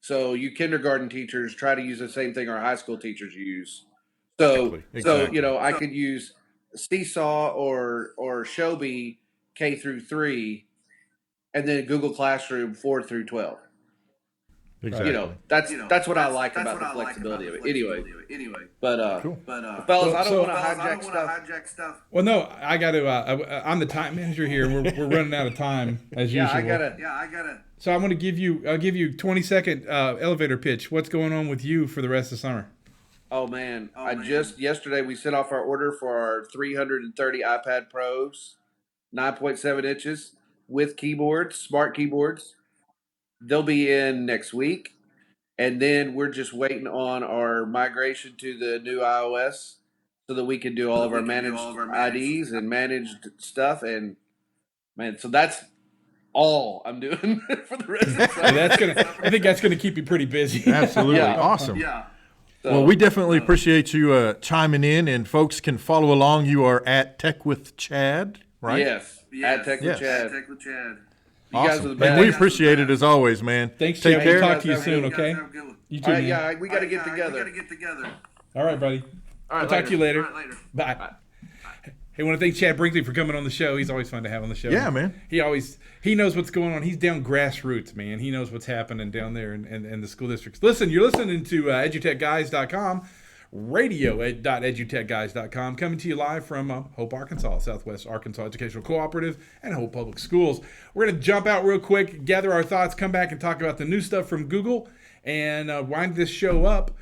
So you kindergarten teachers try to use the same thing our high school teachers use. So I could use Seesaw or Shobi K through 3 and then Google Classroom 4 through 12. Exactly. That's what I like about the flexibility of it. Anyway, but Cool. fellas, I don't want to hijack stuff. Well, no, I got to. I'm the time manager here, and we're running out of time as usual. I gotta. So I'm going to give you. I'll give you 20-second elevator pitch. What's going on with you for the rest of summer? Oh man, yesterday we sent off our order for our 330 iPad Pros, 9.7 inches with keyboards, smart keyboards. They'll be in next week, and then we're just waiting on our migration to the new iOS so that we can do all of our managed IDs and managed stuff. And man, so that's all I'm doing for the rest of the summer. I think that's gonna keep you pretty busy. Absolutely. Yeah. Awesome. Yeah. Well, we definitely appreciate you chiming in, and folks can follow along. You are at Tech with Chad, right? Yes. At Tech with Chad. You guys are the Awesome. best. And we appreciate it as always, man. Thanks, Take Chad. care. We'll talk to you soon, okay? You too, All right, man. yeah, we got to get together. All right, buddy. All right, I'll talk to you later. All right, later. Bye. Hey, I want to thank Chad Brinkley for coming on the show. He's always fun to have on the show. Yeah, man. He knows what's going on. He's down grassroots, man. He knows what's happening down there in the school districts. Listen, you're listening to EduTechGuys.com, radio.edutechguys.com, coming to you live from Hope, Arkansas, Southwest Arkansas Educational Cooperative, and Hope Public Schools. We're going to jump out real quick, gather our thoughts, come back and talk about the new stuff from Google, and wind this show up.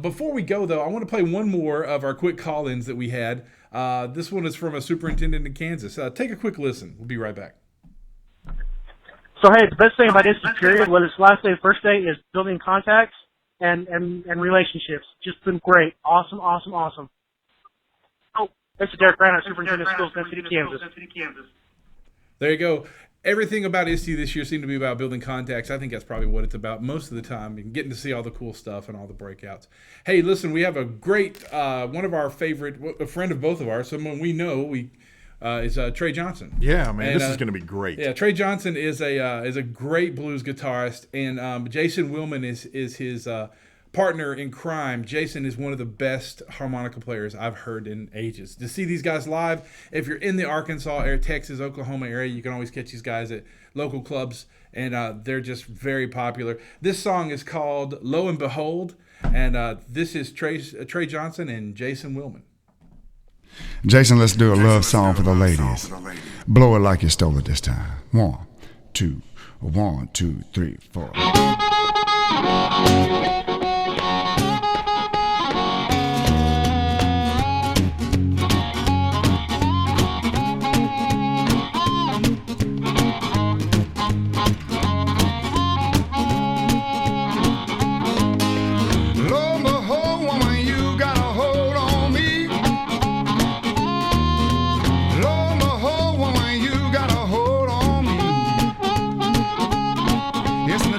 Before we go, though, I want to play one more of our quick call-ins that we had. This one is from a superintendent in Kansas. Take a quick listen. We'll be right back. So, hey, the best thing about ISTE period, whether it's last day or first day, is building contacts and relationships. Just been great. Awesome. Oh, this is Derek Grant, Superintendent of Schools, Kansas City, Kansas. There you go. Everything about ISTE this year seemed to be about building contacts. I think that's probably what it's about most of the time, and getting to see all the cool stuff and all the breakouts. Hey, listen, we have a great, one of our favorite, a friend of both of ours, someone we know, is Trey Johnson. Yeah, man, this is going to be great. Yeah, Trey Johnson is a great blues guitarist, and Jason Willman is his partner in crime. Jason is one of the best harmonica players I've heard in ages. To see these guys live, if you're in the Arkansas area, Texas, Oklahoma area, you can always catch these guys at local clubs, and they're just very popular. This song is called Lo and Behold, and this is Trey Johnson and Jason Willman. Jason, let's do a love song for the ladies. Blow it like you stole it this time. 1, 2, 1, 2, 3, 4.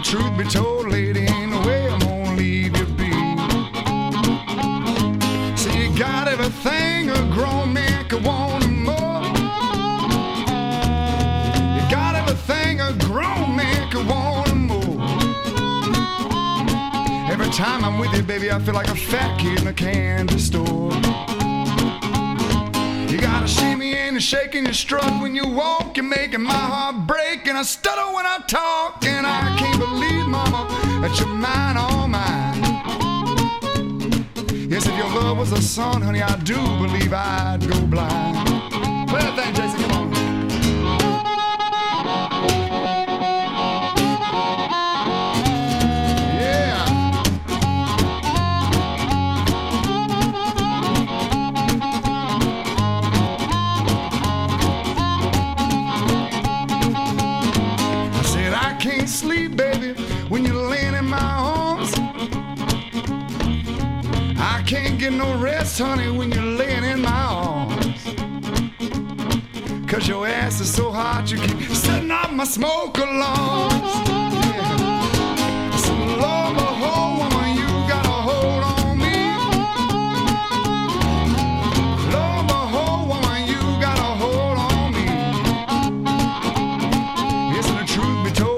Truth be told, lady, ain't no way I'm gonna leave you be. See, you got everything a grown man could want and more. You got everything a grown man could want and more. Every time I'm with you, baby, I feel like a fat kid in a candy store. You gotta shimmy in you shake and you strut when you walk. You're making my heart break, and I stutter when I talk. And I can't believe, mama, that you're mine, all mine. Yes, if your love was a song, honey, I do believe I'd go blind. Play that thing, Jason, come on. Sleep, baby, when you're laying in my arms. I can't get no rest, honey, when you're laying in my arms. 'Cause your ass is so hot, you keep setting off my smoke alarms. Yeah. So, lo and behold, woman, you got a hold on me. Lo and behold, woman, you got a hold on me. Yes, and the truth be told,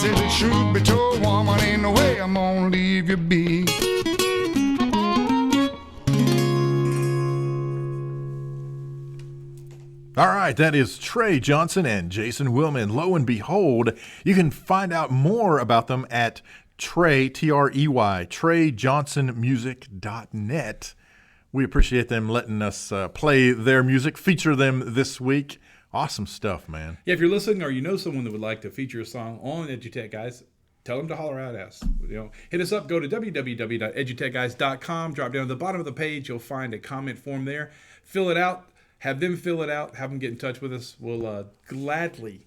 the truth be told, woman, ain't no way I'm gonna leave you be. All right, that is Trey Johnson and Jason Willman. Lo and behold, you can find out more about them at Trey, T-R-E-Y, TreyJohnsonMusic.net. We appreciate them letting us play their music, feature them this week. Awesome stuff, man. Yeah, if you're listening or you know someone that would like to feature a song on EduTechGuys, tell them to holler out at us. Hit us up. Go to www.edutechguys.com. Drop down to the bottom of the page. You'll find a comment form there. Fill it out. Have them fill it out. Have them get in touch with us. We'll gladly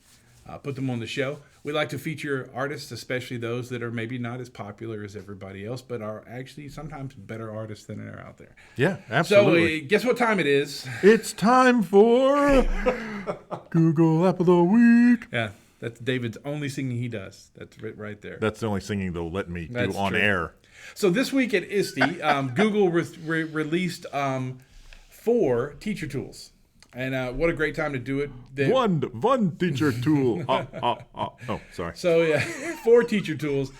put them on the show. We like to feature artists, especially those that are maybe not as popular as everybody else, but are actually sometimes better artists than are out there. Yeah, absolutely. So guess what time it is? It's time for Google App of the Week. Yeah, that's David's only singing he does. That's right there. That's the only singing they'll let me do on true. air. So this week at ISTE, Google released 4 teacher tools. And what a great time to do it. One teacher tool. Oh, sorry. So, yeah, 4 teacher tools.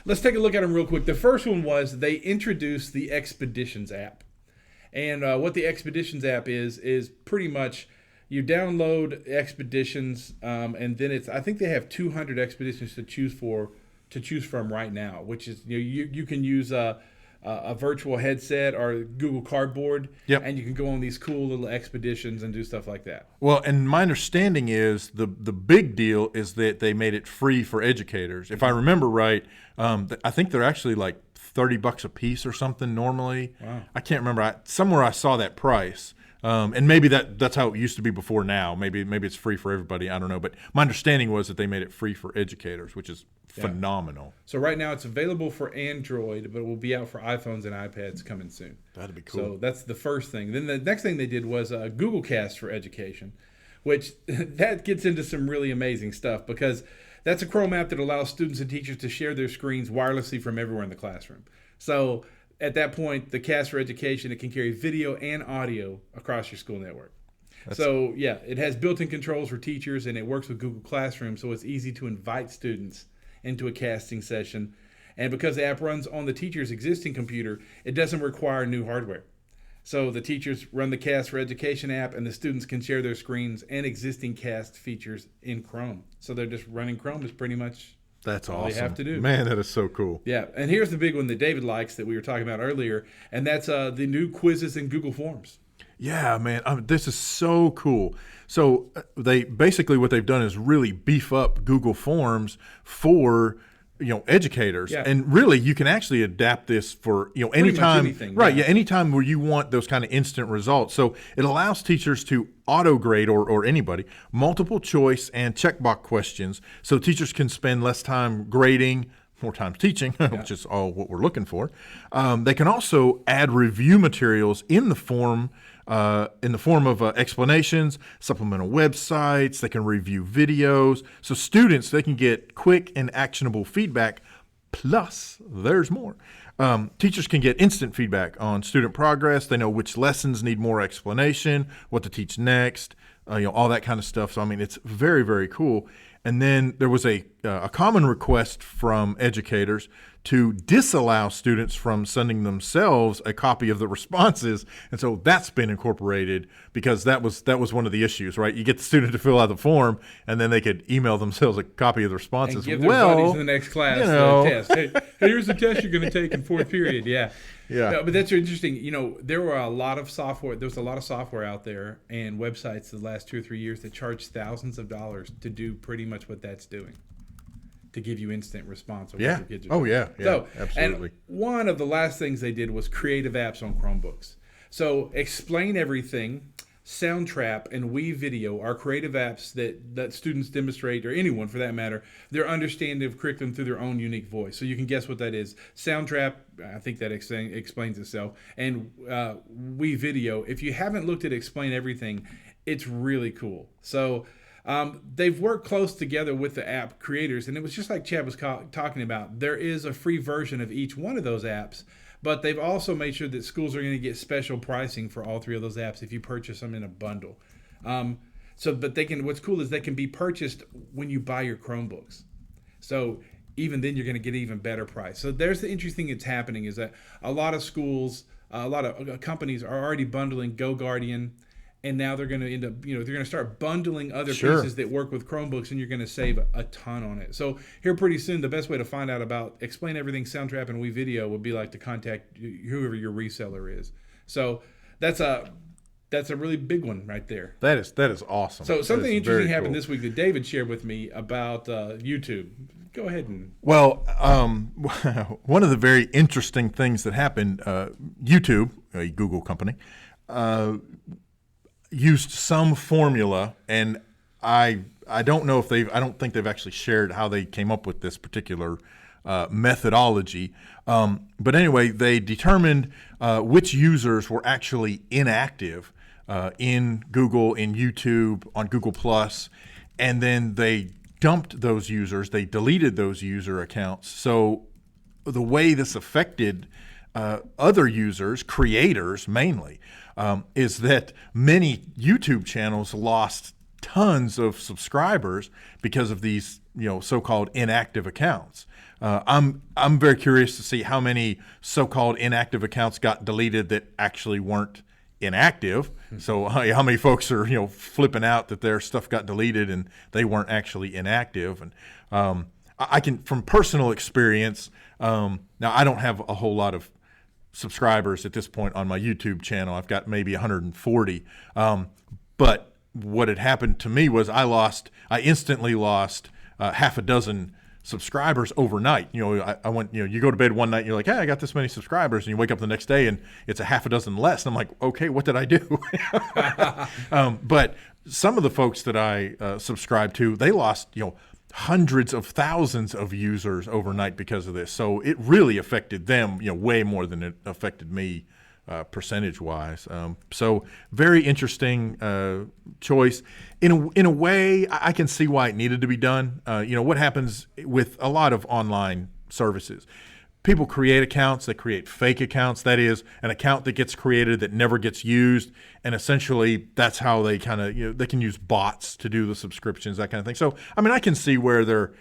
Let's take a look at them real quick. The first one was they introduced the Expeditions app. And what the Expeditions app is pretty much you download Expeditions, and then I think they have 200 Expeditions to choose from right now, which is you can use a virtual headset or Google Cardboard, and you can go on these cool little expeditions and do stuff like that. Well, and my understanding is the big deal is that they made it free for educators. If I remember right, I think they're actually like $30 a piece or something normally. Wow. I can't remember. Somewhere I saw that price. And maybe that's how it used to be before now. Maybe it's free for everybody. I don't know. But my understanding was that they made it free for educators, which is phenomenal. So right now it's available for Android, but it will be out for iPhones and iPads coming soon. That'd be cool. So that's the first thing. Then the next thing they did was Google Cast for Education, which that gets into some really amazing stuff because that's a Chrome app that allows students and teachers to share their screens wirelessly from everywhere in the classroom. So at that point, the Cast for Education, it can carry video and audio across your school network. So, yeah, it has built-in controls for teachers, and it works with Google Classroom, so it's easy to invite students into a casting session. And because the app runs on the teacher's existing computer, it doesn't require new hardware. So the teachers run the Cast for Education app, and the students can share their screens and existing Cast features in Chrome. So they're just running Chrome is pretty much That's all awesome. they have to do. Man, that is so cool. Yeah, and here's the big one that David likes that we were talking about earlier, and that's the new quizzes in Google Forms. Yeah, man, this is so cool. So they basically what they've done is really beef up Google Forms for educators, and really you can actually adapt this for anytime, anything, right? Yeah, anytime where you want those kind of instant results. So it allows teachers to auto grade or anybody multiple choice and checkbox questions, so teachers can spend less time grading, more time teaching, which is all what we're looking for. They can also add review materials in the form of explanations, supplemental websites. They can review videos. So students, they can get quick and actionable feedback. Plus, there's more. Teachers can get instant feedback on student progress. They know which lessons need more explanation, what to teach next, all that kind of stuff. So, I mean, it's very, very cool. And then there was a common request from educators to disallow students from sending themselves a copy of the responses. And so that's been incorporated because that was one of the issues, right? You get the student to fill out the form, and then they could email themselves a copy of the responses. And give their buddies in the next class the test. Hey, here's the test you're going to take in fourth period. Yeah. Yeah. No, but that's interesting. You know, there was a lot of software out there and websites the last 2 or 3 years that charge thousands of dollars to do pretty much what that's doing, to give you instant response. Yeah. Kids are Oh, doing. yeah. So, Absolutely. And one of the last things they did was creative apps on Chromebooks. So Explain Everything, Soundtrap, and WeVideo are creative apps that students demonstrate, or anyone for that matter, their understanding of curriculum through their own unique voice. So you can guess what that is. Soundtrap, I think that explains itself. And WeVideo, if you haven't looked at Explain Everything, it's really cool. So they've worked close together with the app creators, and it was just like Chad was talking about. There is a free version of each one of those apps, but they've also made sure that schools are going to get special pricing for all 3 of those apps if you purchase them in a bundle. But what's cool is they can be purchased when you buy your Chromebooks. So even then you're going to get an even better price. So there's the interesting thing that's happening is that a lot of schools, a lot of companies are already bundling GoGuardian, and now they're going to end up, they're going to start bundling other pieces that work with Chromebooks, and you're going to save a ton on it. So here pretty soon, the best way to find out about Explain Everything, Soundtrap, and WeVideo would be like to contact whoever your reseller is. So that's a really big one right there. That is awesome. So something interesting happened this week that David shared with me about YouTube. Go ahead and. Well, one of the very interesting things that happened, YouTube, a Google company, used some formula, and I don't know if I don't think they've actually shared how they came up with this particular methodology. But anyway, they determined which users were actually inactive in Google, in YouTube, on Google Plus, and then they dumped those users. They deleted those user accounts. So the way this affected other users, creators mainly, is that many YouTube channels lost tons of subscribers because of these, so-called inactive accounts. I'm very curious to see how many so-called inactive accounts got deleted that actually weren't inactive. So how many folks are flipping out that their stuff got deleted and they weren't actually inactive. And I can, from personal experience, now I don't have a whole lot of subscribers at this point on my YouTube channel. I've got maybe 140. But what had happened to me was I instantly lost half a dozen subscribers overnight. I went, you go to bed one night and you're like, hey, I got this many subscribers. And you wake up the next day and it's a half a dozen less. And I'm like, okay, what did I do? But some of the folks that I subscribe to, they lost, hundreds of thousands of users overnight because of this. So it really affected them, way more than it affected me percentage-wise. So very interesting choice. In a way, I can see why it needed to be done. What happens with a lot of online services? People create accounts, they create fake accounts. That is, an account that gets created that never gets used, and essentially that's how they kind of, they can use bots to do the subscriptions, that kind of thing. So, I can see where they're,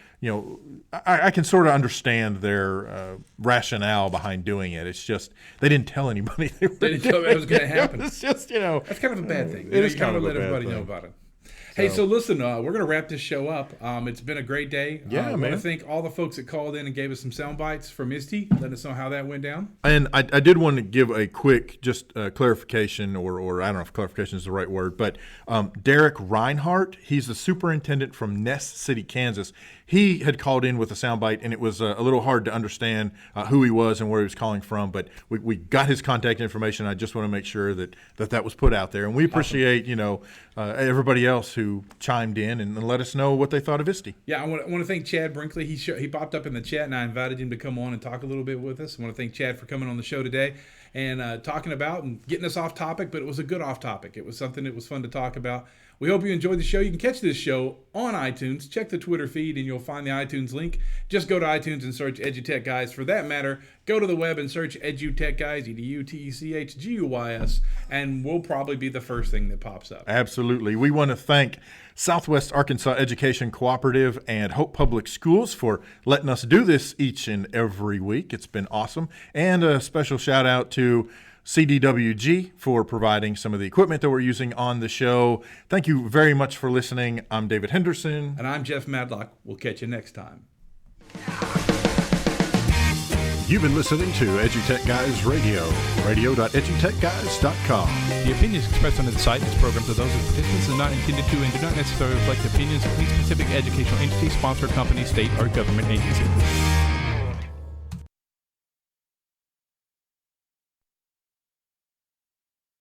I can sort of understand their rationale behind doing it. It's just they didn't tell anybody they didn't tell it was going to happen. It's just, that's kind of a bad thing. It is kind of a let bad everybody thing. know about it. Hey, so listen, we're going to wrap this show up. It's been a great day. Yeah, I man. want to thank all the folks that called in and gave us some sound bites from ISTE. Let us know how that went down. And I did want to give a quick clarification, or I don't know if clarification is the right word, but Derek Reinhardt, he's the superintendent from Ness City, Kansas. He had called in with a soundbite, and it was a little hard to understand who he was and where he was calling from, but we got his contact information. I just want to make sure that was put out there. And we appreciate, everybody else who chimed in and let us know what they thought of ISTE. Yeah, I want to thank Chad Brinkley. He popped up in the chat, and I invited him to come on and talk a little bit with us. I want to thank Chad for coming on the show today. and talking about and getting us off topic, but it was a good off topic. It was something that was fun to talk about. We hope you enjoyed the show. You can catch this show on iTunes. Check the Twitter feed and you'll find the iTunes link. Just go to iTunes and search EduTechGuys. For that matter, go to the web and search EduTechGuys, EduTechGuys, and we'll probably be the first thing that pops up. Absolutely. We want to thank Southwest Arkansas Education Cooperative and Hope Public Schools for letting us do this each and every week. It's been awesome. And a special shout out to CDWG for providing some of the equipment that we're using on the show. Thank you very much for listening. I'm David Henderson. And I'm Jeff Madlock. We'll catch you next time. You've been listening to EduTech Guys Radio, radio.edutechguys.com. The opinions expressed on the site and its programs are those of participants and not intended to and do not necessarily reflect the opinions of any specific educational entity, sponsor, company, state, or government agency.